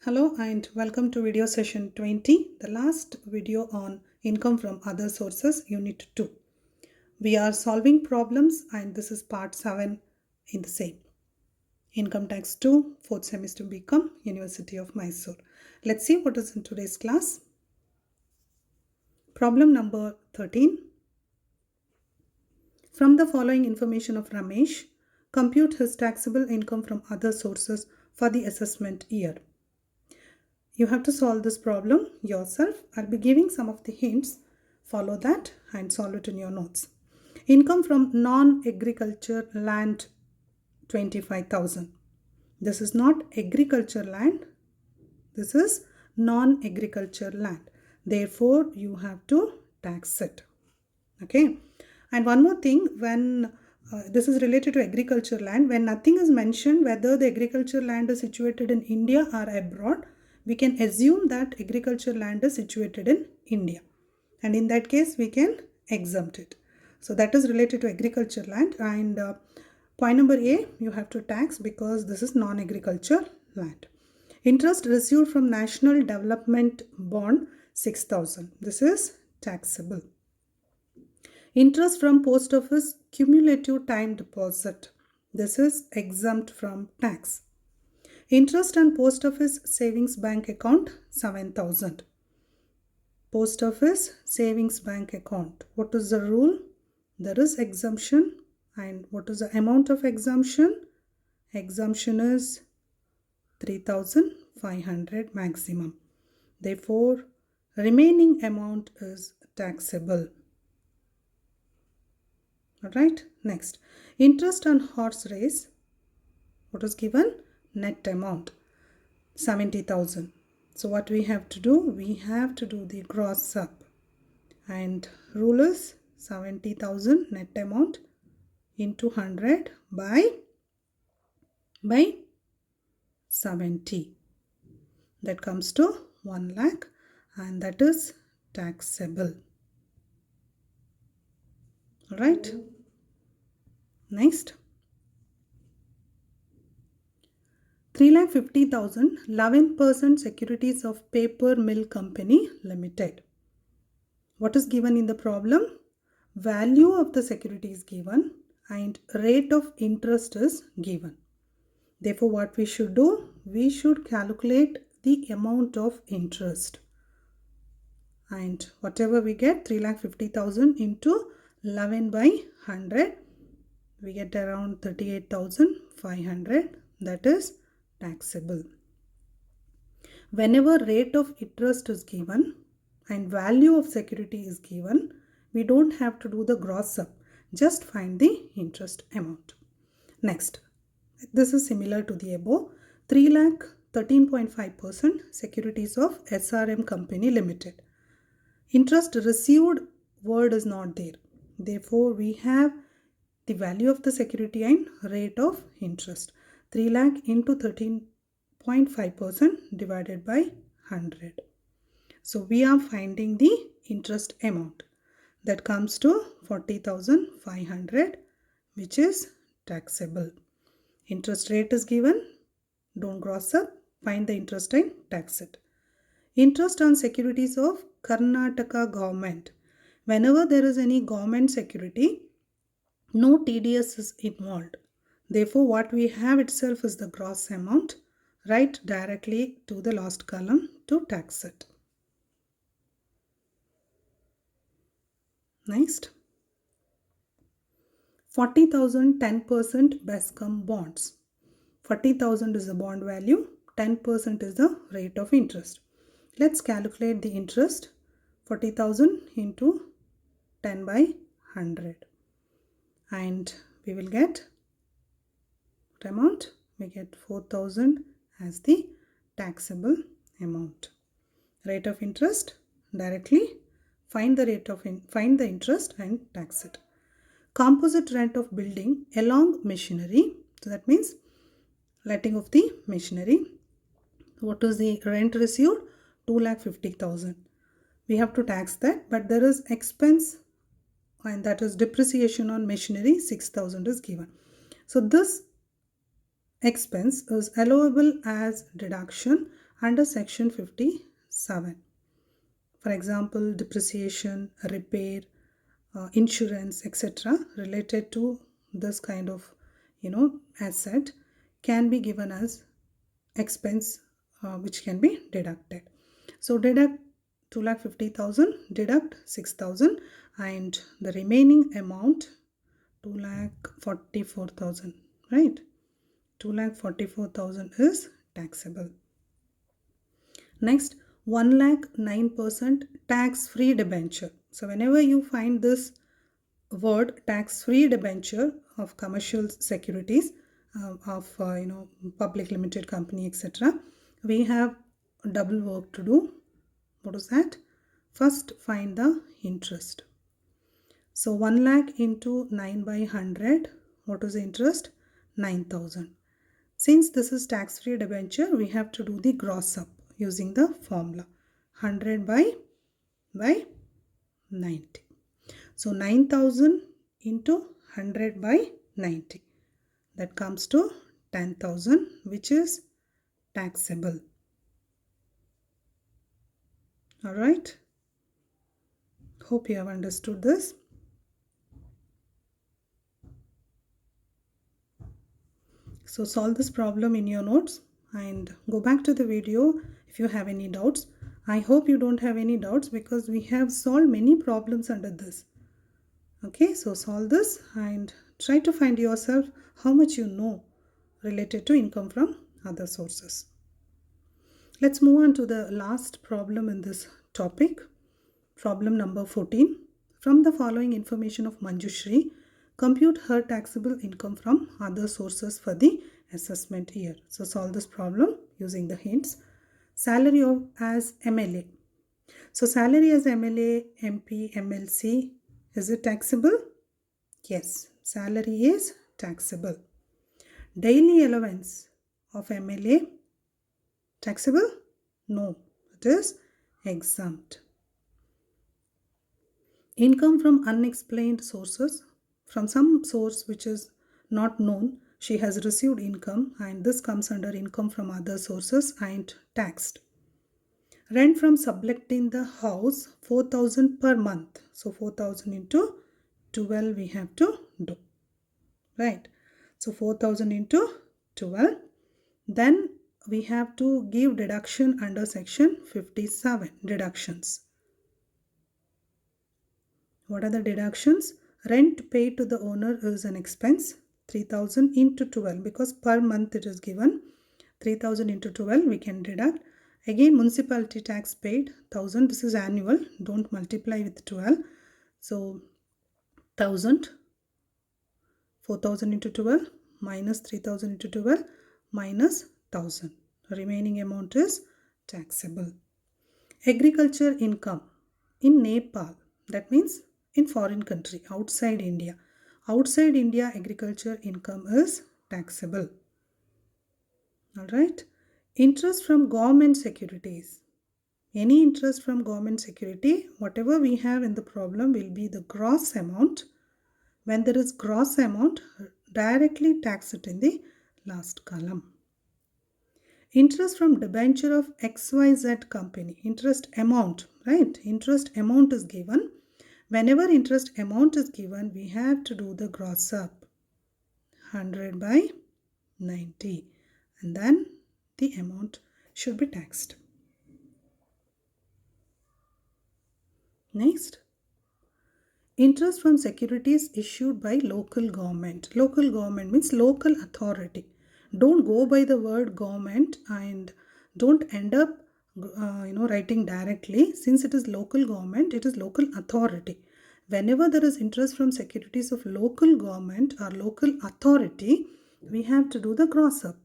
Hello and welcome to video session 20, the last video on income from other sources, unit 2. We are solving problems and this is part 7 in the same. Income tax 2, 4th semester BCom, University of Mysore. Let's see what is in today's class. Problem number 13. From the following information of Ramesh, compute his taxable income from other sources for the assessment year. You have to solve this problem yourself. I'll be giving some of the hints. Follow that and solve it in your notes. Income from non-agriculture land 25,000. This is not agriculture land. This is non-agriculture land. Therefore, you have to tax it. Okay. And one more thing, when this is related to agriculture land, when nothing is mentioned whether the agriculture land is situated in India or abroad, we can assume that agriculture land is situated in India. And in that case, we can exempt it. So that is related to agriculture land. And point number A, you have to tax because this is non-agriculture land. Interest received from National Development Bond 6,000. This is taxable. Interest from post office cumulative time deposit. This is exempt from tax. Interest on post office savings bank account 7,000. Post office savings bank account. What is the rule? There is exemption. And what is the amount of exemption? Exemption is 3,500 maximum. Therefore, remaining amount is taxable. Alright, next. Interest on horse race. What is given? Net amount 70,000. So what we have to do? We have to do the gross up. And rule is 70,000 net amount into 100 by 70. That comes to 1 lakh and that is taxable. Alright. Next. 3,50,000 11% securities of Paper Mill Company Limited. What is given in the problem? Value of the security is given and rate of interest is given. Therefore, what we should do? We should calculate the amount of interest. And whatever we get, 3,50,000 into 11 by 100, we get around 38,500. That is taxable. Whenever rate of interest is given and value of security is given, we don't have to do the gross up. Just find the interest amount. Next, this is similar to the above. 3,13.5% securities of SRM Company Limited. Interest received word is not there. Therefore, we have the value of the security and rate of interest. 3 lakh into 13.5% divided by 100. So we are finding the interest amount. That comes to 40,500, which is taxable. Interest rate is given. Don't gross up. Find the interest and tax it. Interest on securities of Karnataka government. Whenever there is any government security, no TDS is involved. Therefore, what we have itself is the gross amount. Write directly to the last column to tax it. Next. 40,000 10% BESCOM bonds. 40,000 is the bond value. 10% is the rate of interest. Let's calculate the interest. 40,000 into 10 by 100. And we will get what amount? We get 4,000 as the taxable amount. Rate of interest, directly find the interest and tax it. Composite rent of building along machinery. So that means letting of the machinery. What is the rent received? 2,50,000. We have to tax that, but there is expense and that is depreciation on machinery. 6,000 is given. So this expense is allowable as deduction under section 57. For example, depreciation, repair, insurance, etc. related to this kind of asset can be given as expense which can be deducted. So deduct 2,50,000, deduct 6,000, and the remaining amount 2,44,000, right? 2,44,000 is taxable. Next, 1,09% tax-free debenture. So whenever you find this word tax-free debenture of commercial securities of public limited company, etc., we have double work to do. What is that? First, find the interest. So 1 lakh into 9 by 100, what is the interest? 9,000. Since this is tax-free debenture, we have to do the gross up using the formula 100 by 90. So 9,000 into 100 by 90. That comes to 10,000, which is taxable. Alright. Hope you have understood this. So solve this problem in your notes and go back to the video if you have any doubts. I hope you don't have any doubts because we have solved many problems under this. Okay, so solve this and try to find yourself how much you know related to income from other sources. Let's move on to the last problem in this topic. Problem number 14. From the following information of Manjushri, compute her taxable income from other sources for the assessment year. So solve this problem using the hints. Salary as MLA. So salary as MLA, MP, MLC, is it taxable? Yes, salary is taxable. Daily allowance of MLA, taxable? No, it is exempt. Income from unexplained sources. From some source which is not known, she has received income and this comes under income from other sources and taxed. Rent from subletting the house, 4,000 per month. So 4,000 into 12 we have to do. Right. So 4,000 into 12. Then we have to give deduction under section 57. Deductions. What are the deductions? Rent paid to the owner is an expense. 3,000 into 12 because per month it is given. 3,000 into 12 we can deduct. Again, municipality tax paid 1,000. This is annual. Don't multiply with 12. So 1,000. 4,000 into 12 minus 3,000 into 12 minus 1,000. Remaining amount is taxable. Agriculture income in Nepal. That means in foreign country, outside India. Outside India, agriculture income is taxable. Alright. Interest from government securities. Any interest from government security, whatever we have in the problem will be the gross amount. When there is gross amount, directly tax it in the last column. Interest from debenture of XYZ company. Interest amount, right? Interest amount is given. Whenever interest amount is given, we have to do the gross up. 100 by 90. And then the amount should be taxed. Next. Interest from securities issued by local government. Local government means local authority. Don't go by the word government and don't end up writing directly. Since it is local government, it is local authority. Whenever there is interest from securities of local government or local authority, we have to do the gross up.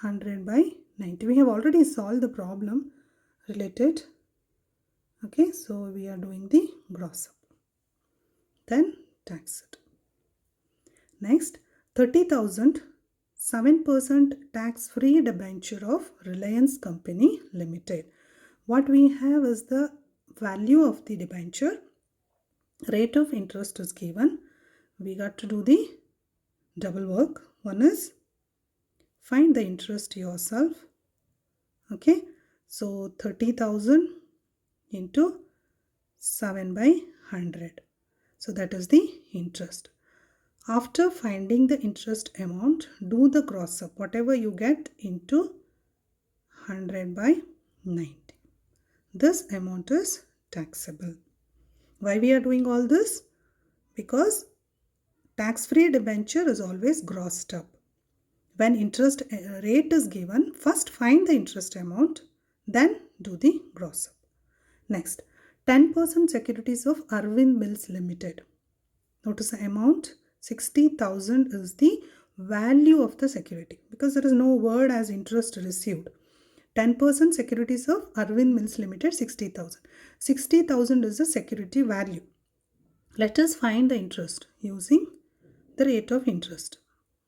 100 by 90. We have already solved the problem related. Okay, so we are doing the gross up. Then tax it. Next, 30,000, 7% tax-free debenture of Reliance Company Limited. What we have is the value of the debenture. Rate of interest is given. We got to do the double work. One is find the interest yourself. Okay, so 30,000 into 7 by 100. So that is the interest. After finding the interest amount, do the gross up. Whatever you get into 100 by 90. This amount is taxable. Why we are doing all this? Because tax-free debenture is always grossed up. When interest rate is given, first find the interest amount, then do the gross up. Next, 10% securities of Arvind Mills Limited. Notice the amount, 60,000 is the value of the security because there is no word as interest received. 10% securities of Arvind Mills Limited, 60,000. 60,000 is the security value. Let us find the interest using the rate of interest.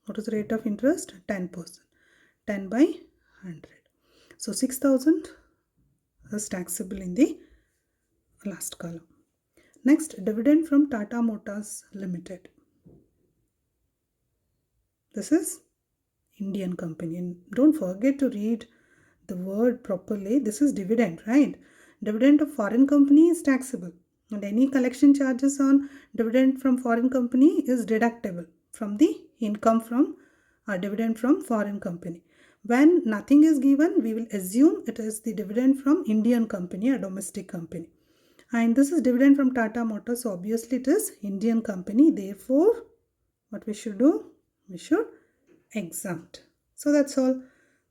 What is the rate of interest? 10%. 10 by 100. So 6,000 is taxable in the last column. Next, dividend from Tata Motors Limited. This is Indian company. And don't forget to read the word properly. This is dividend, right? Dividend of foreign company is taxable. And any collection charges on dividend from foreign company is deductible from the income from dividend from foreign company. When nothing is given, we will assume it is the dividend from Indian company, a domestic company. And this is dividend from Tata Motors, so obviously it is Indian company. Therefore, what we should do? We should exempt. So that's all.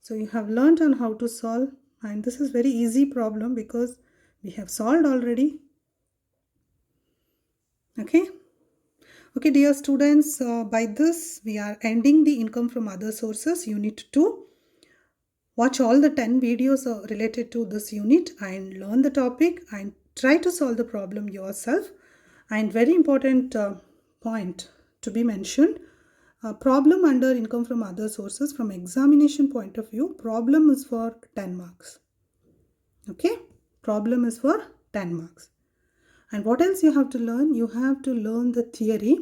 So you have learned on how to solve, and this is very easy problem because we have solved already. Okay. Okay, dear students, by this we are ending the income from other sources unit 2. Watch all the 10 videos related to this unit and learn the topic and try to solve the problem yourself. And very important point to be mentioned, problem under income from other sources from examination point of view, problem is for 10 marks. Okay, problem is for 10 marks. And what else you have to learn? You have to learn the theory.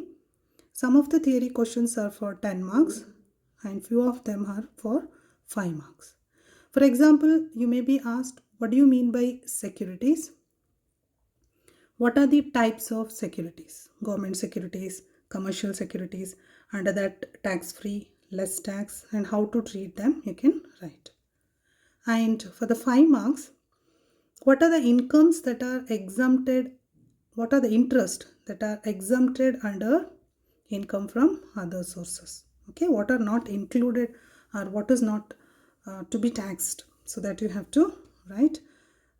Some of the theory questions are for 10 marks and few of them are for 5 marks. For example, you may be asked, what do you mean by securities? What are the types of securities? Government securities, commercial securities, under that tax-free, less tax, and how to treat them, you can write. And for the 5 marks, what are the incomes that are exempted? What are the interest that are exempted under income from other sources? Okay, what are not included or what is not to be taxed? So that you have to write.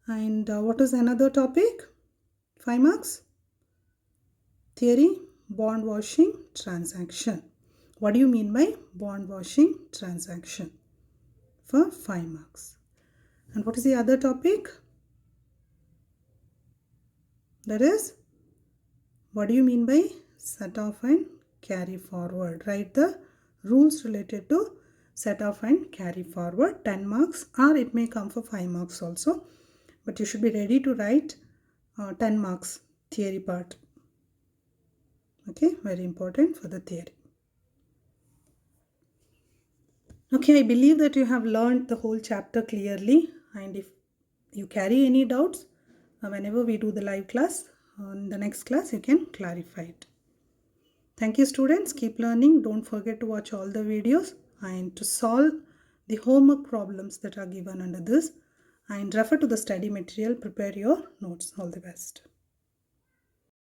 And what is another topic? 5 marks. Theory, bond washing transaction. What do you mean by bond washing transaction? For 5 marks. And what is the other topic? That is, what do you mean by set off and carry forward? Write the rules related to set off and carry forward, 10 marks, or it may come for 5 marks also. But you should be ready to write 10 marks theory part. Okay, very important for the theory. Okay, I believe that you have learned the whole chapter clearly, and if you carry any doubts, whenever we do the live class, in the next class you can clarify it. Thank you students, keep learning, don't forget to watch all the videos and to solve the homework problems that are given under this and refer to the study material, prepare your notes. All the best.